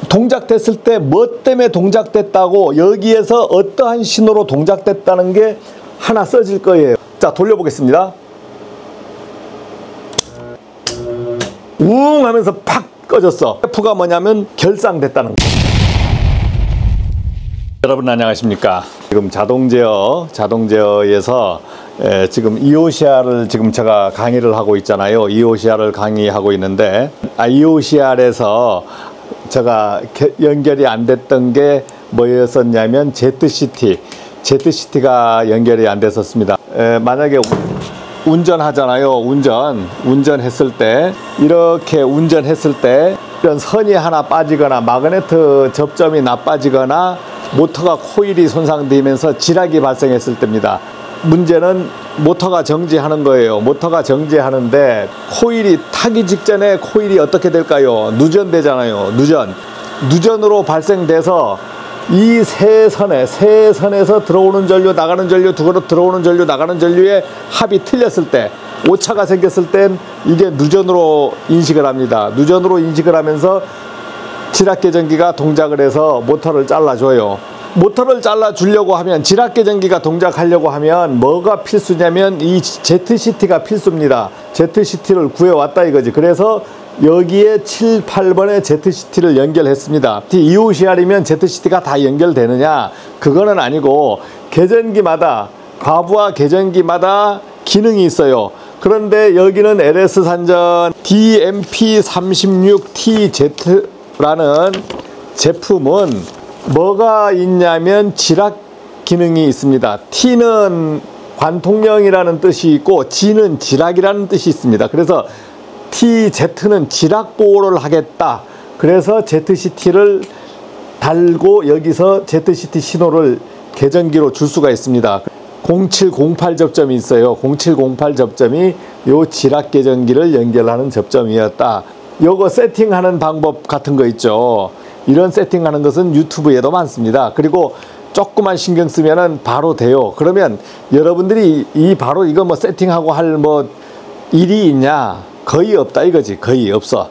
동작됐을 때 뭐 때문에 동작됐다고 여기에서 어떠한 신호로 동작됐다는 게 하나 써질 거예요. 자, 돌려보겠습니다. 웅 하면서 팍 꺼졌어. F가 뭐냐면 결상됐다는 거. 여러분 안녕하십니까. 지금 자동제어에서 지금 EOCR을 지금 제가 강의를 하고 있잖아요. EOCR을 강의하고 있는데 EOCR에서 제가 연결이 안 됐던 게 뭐였었냐면 ZCT가 연결이 안 됐었습니다. 만약에 운전하잖아요. 운전했을 때 이렇게 운전했을 때 이런 선이 하나 빠지거나 마그네트 접점이 나빠지거나 모터가 코일이 손상되면서 지락이 발생했을 때입니다. 문제는 모터가 정지하는 거예요. 모터가 정지하는데 코일이 타기 직전에 코일이 어떻게 될까요? 누전되잖아요. 누전으로 발생돼서 이 세 선에서 들어오는 전류 나가는 전류 들어오는 전류 나가는 전류의 합이 틀렸을 때 오차가 생겼을 땐 이게 누전으로 인식을 합니다. 누전으로 인식을 하면서 지락계전기가 동작을 해서 모터를 잘라줘요. 모터를 잘라주려고 하면 지락계전기가 동작하려고 하면 뭐가 필수냐면 이 ZCT가 필수입니다. ZCT를 구해왔다 이거지. 그래서 여기에 7, 8번에 ZCT를 연결했습니다. EOCR이면 ZCT가 다 연결되느냐? 그거는 아니고 계전기마다 과부하 계전기마다 기능이 있어요. 그런데 여기는 LS 산전 DMP36TZ라는 제품은 뭐가 있냐면 지락 기능이 있습니다. T는 관통령이라는 뜻이 있고 G는 지락이라는 뜻이 있습니다. 그래서 TZ는 지락 보호를 하겠다. 그래서 ZCT를 달고 여기서 ZCT 신호를 계전기로 줄 수가 있습니다. 0708 접점이 있어요. 0708 접점이 요 지락 계전기를 연결하는 접점이었다. 요거 세팅하는 방법 같은 거 있죠. 이런 세팅하는 것은 유튜브에도 많습니다. 그리고 조금만 신경 쓰면은 바로 돼요. 그러면 여러분들이 바로 이거 뭐 세팅하고 할 뭐 일이 있냐? 거의 없다 이거지. 거의 없어.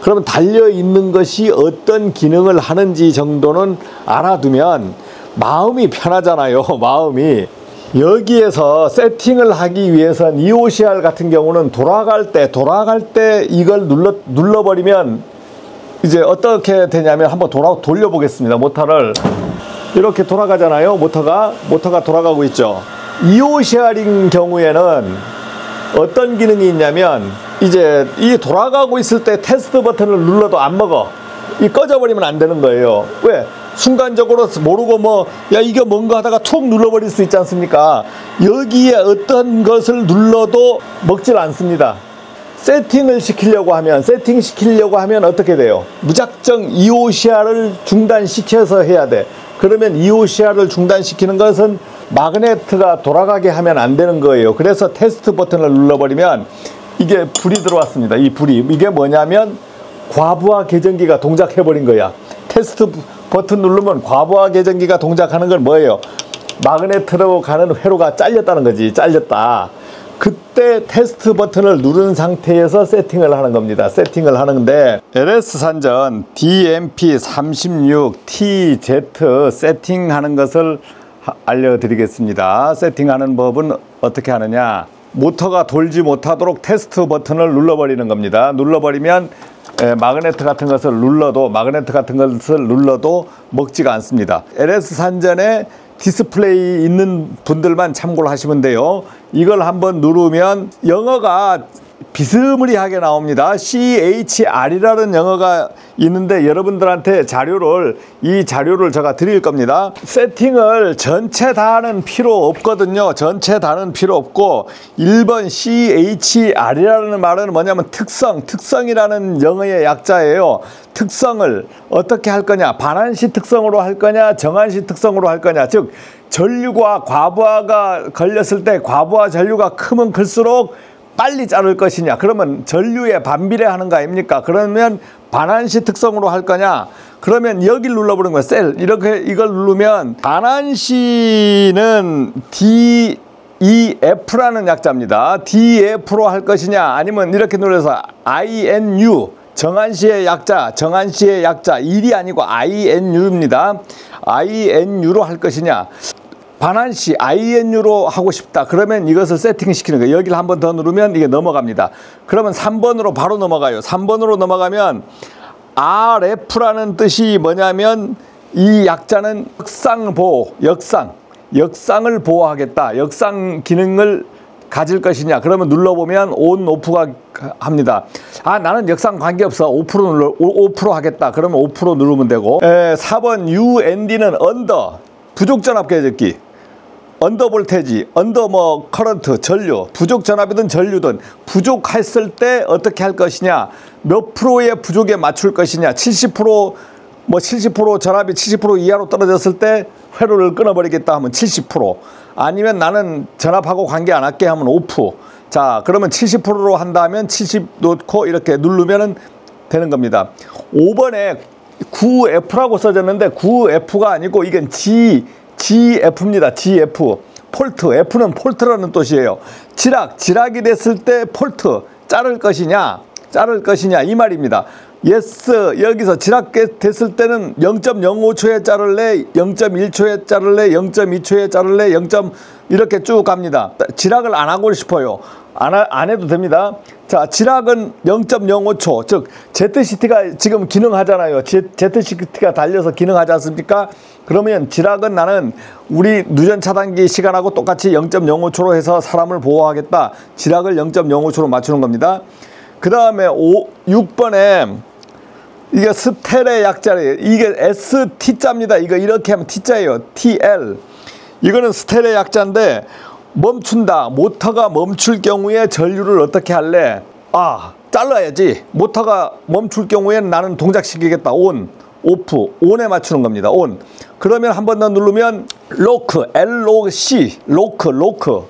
그러면 달려있는 것이 어떤 기능을 하는지 정도는 알아두면 마음이 편하잖아요. 마음이. 여기에서 세팅을 하기 위해선 EOCR 같은 경우는 돌아갈 때 이걸 눌러버리면 이제 어떻게 되냐면 한번 돌려보겠습니다. 모터를 이렇게 돌아가잖아요. 모터가 돌아가고 있죠. EOCR인 경우에는 어떤 기능이 있냐면 이제 이 돌아가고 있을 때 테스트 버튼을 눌러도 안 먹어. 이 꺼져버리면 안 되는 거예요. 왜? 순간적으로 모르고 뭐 야 이게 뭔가 하다가 툭 눌러버릴 수 있지 않습니까? 여기에 어떤 것을 눌러도 먹질 않습니다. 세팅을 시키려고 하면 어떻게 돼요? 무작정 EOCR을 중단시켜서 해야 돼. 그러면 EOCR을 중단시키는 것은 마그네트가 돌아가게 하면 안 되는 거예요. 그래서 테스트 버튼을 눌러버리면 이게 불이 들어왔습니다. 이 불이 이게 뭐냐면 과부하 계전기가 동작해버린 거야. 테스트 버튼 누르면 과부하 계전기가 동작하는 건 뭐예요? 마그네트로 가는 회로가 잘렸다는 거지. 잘렸다. 그때 테스트 버튼을 누른 상태에서 세팅을 하는 겁니다. 세팅을 하는데 LS 산전 DMP36TZ 세팅하는 것을 알려드리겠습니다. 세팅하는 법은 어떻게 하느냐? 모터가 돌지 못하도록 테스트 버튼을 눌러버리는 겁니다. 눌러버리면 마그네트 같은 것을 눌러도 먹지가 않습니다. LS 산전에 디스플레이 있는 분들만 참고를 하시면 돼요. 이걸 한번 누르면 영어가 비스무리하게 나옵니다. CHR이라는 영어가 있는데 여러분들한테 이 자료를 제가 드릴 겁니다. 세팅을 전체 다 하는 필요 없거든요. 전체 다는 필요 없고 1번 CHR이라는 말은 뭐냐면 특성이라는 영어의 약자예요. 특성을 어떻게 할 거냐, 반환시 특성으로 할 거냐, 정환시 특성으로 할 거냐. 즉 전류과 과부하가 걸렸을 때 과부하 전류가 크면 클수록 빨리 자를 것이냐, 그러면 전류에 반비례하는 거 아닙니까? 그러면 반환시 특성으로 할 거냐, 그러면 여기를 눌러보는 거예요. 셀 이걸 누르면 반환시는 DEF라는 약자입니다. DEF로 할 것이냐, 아니면 이렇게 눌러서 INU 정한시의 약자, 정한시의 약자, 일이 아니고 INU입니다. INU로 할 것이냐. 반환시 INU로 하고 싶다. 그러면 이것을 세팅시키는 거예요. 여기를 한 번 더 누르면 이게 넘어갑니다. 그러면 3번으로 바로 넘어가요. 3번으로 넘어가면 RF라는 뜻이 뭐냐면 이 약자는 역상보호, 역상을 보호하겠다. 역상 기능을 가질 것이냐. 그러면 눌러보면 온, 오프가 합니다. 아, 나는 역상 관계없어. 5% 하겠다. 그러면 5% 누르면 되고. 4번 UND는 언더, 부족전압 계적기. 언더 볼테지, 언더 뭐 커런트, 전류, 부족 전압이든 전류든 부족했을 때 어떻게 할 것이냐, 몇 프로의 부족에 맞출 것이냐, 70% 뭐 70% 전압이 70% 이하로 떨어졌을 때 회로를 끊어버리겠다 하면 70%, 아니면 나는 전압하고 관계 안 할게 하면 5%. 자, 그러면 70%로 한다면 70 놓고 이렇게 누르면은 되는 겁니다. 5번에 9F라고 써졌는데 9F가 아니고 이건 GF입니다. GF. 폴트. F는 폴트라는 뜻이에요. 지락이 됐을 때 폴트. 자를 것이냐 이 말입니다. yes. 여기서 지락 됐을 때는 0.05초에 자를래, 0.1초에 자를래, 0.2초에 자를래, 0. 이렇게 쭉 갑니다. 지락을 안 하고 싶어요. 안 해도 됩니다. 자, 지락은 0.05초, 즉 ZCT가 지금 기능하잖아요. ZCT가 달려서 기능하지 않습니까? 그러면 지락은 나는 우리 누전 차단기 시간하고 똑같이 0.05초로 해서 사람을 보호하겠다. 지락을 0.05초로 맞추는 겁니다. 그 다음에 6번에 이게 스텔의 약자래요. 이게 ST자입니다. 이거 이렇게 하면 T자예요. TL. 이거는 스텔의 약자인데 멈춘다. 모터가 멈출 경우에 전류를 어떻게 할래? 아, 잘라야지. 모터가 멈출 경우에는 나는 동작시키겠다. 온, 오프. 온에 맞추는 겁니다. 온. 그러면 한 번 더 누르면 로크, LOC, 로크.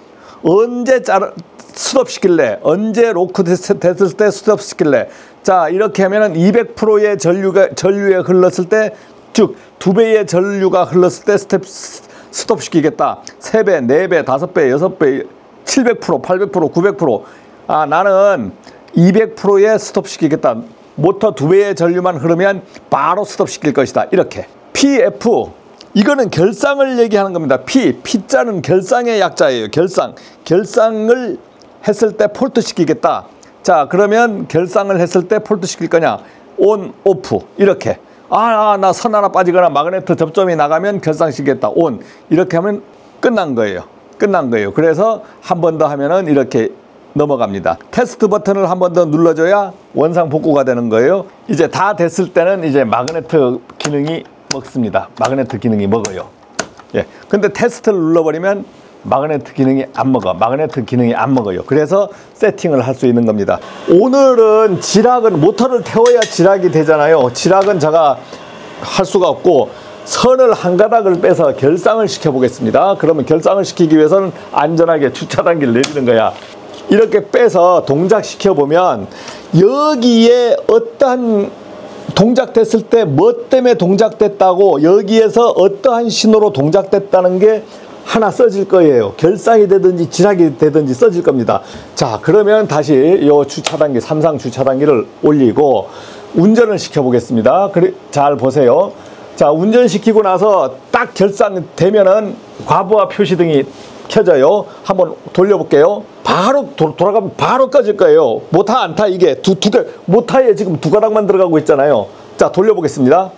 언제 스톱시킬래? 언제 로크 됐을 때 스톱시킬래? 자, 이렇게 하면은 200%의 전류에 흘렀을 때, 즉 2배의 전류가 흘렀을 때 스톱시키겠다. 3배, 4배, 5배, 6배, 700%, 800%, 900%. 아, 나는 200%에 스톱시키겠다. 모터 2배의 전류만 흐르면 바로 스톱시킬 것이다. 이렇게. PF. 이거는 결상을 얘기하는 겁니다. P자는 결상의 약자예요. 결상을 했을 때 폴트 시키겠다. 자, 그러면 결상을 했을 때 폴트 시킬 거냐? 온, 오프. 이렇게. 나 선 하나 빠지거나 마그네트 접점이 나가면 결상시키겠다. 온. 이렇게 하면 끝난 거예요. 그래서 한 번 더 하면은 이렇게 넘어갑니다. 테스트 버튼을 한 번 더 눌러줘야 원상 복구가 되는 거예요. 이제 다 됐을 때는 이제 마그네트 기능이 먹습니다. 마그네트 기능이 먹어요. 예. 근데 테스트를 눌러버리면 마그네트 기능이 안 먹어요. 그래서 세팅을 할 수 있는 겁니다. 오늘은 지락은 모터를 태워야 지락이 되잖아요. 지락은 제가 할 수가 없고 선을 한 가닥을 빼서 결상을 시켜 보겠습니다. 그러면 결상을 시키기 위해서는 안전하게 주차단기를 내리는 거야. 이렇게 빼서 동작시켜 보면 여기에 어떠한 동작됐을 때 뭐 때문에 동작됐다고, 여기에서 어떠한 신호로 동작됐다는 게 하나 써질 거예요. 결상이 되든지 지락이 되든지 써질 겁니다. 자, 그러면 다시 요 주차단기, 삼상 주차단기를 올리고 운전을 시켜 보겠습니다. 잘 보세요. 자, 운전시키고 나서 딱 결상되면은 과부하 표시등이 켜져요. 한번 돌려볼게요. 바로 돌아가면 바로 꺼질 거예요. 모타 안타 이게 모타에 지금 2가닥만 들어가고 있잖아요. 자, 돌려보겠습니다.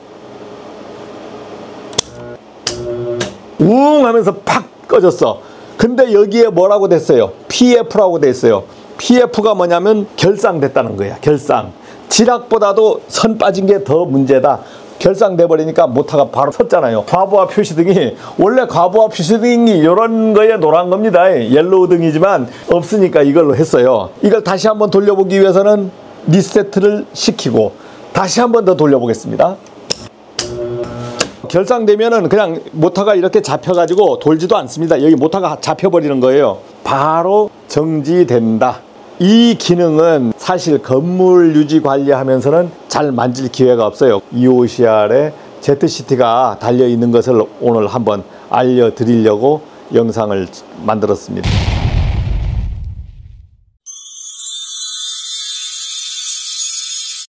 웅 하면서 팍 꺼졌어. 근데 여기에 뭐라고 됐어요? PF라고 됐어요. PF가 뭐냐면 결상됐다는 거야. 결상. 지락보다도 선 빠진 게 더 문제다. 결상돼 버리니까 모터가 바로 섰잖아요. 과부하 표시등이, 원래 과부하 표시등이 이런 거에 노란 겁니다. 옐로우 등이지만 없으니까 이걸로 했어요. 이걸 다시 한번 돌려보기 위해서는 리세트를 시키고 다시 한번 더 돌려보겠습니다. 결상되면은 그냥 모터가 이렇게 잡혀가지고 돌지도 않습니다. 여기 모터가 잡혀버리는 거예요. 바로 정지된다. 이 기능은 사실 건물 유지 관리하면서는 잘 만질 기회가 없어요. EOCR에 ZCT가 달려있는 것을 오늘 한번 알려드리려고 영상을 만들었습니다.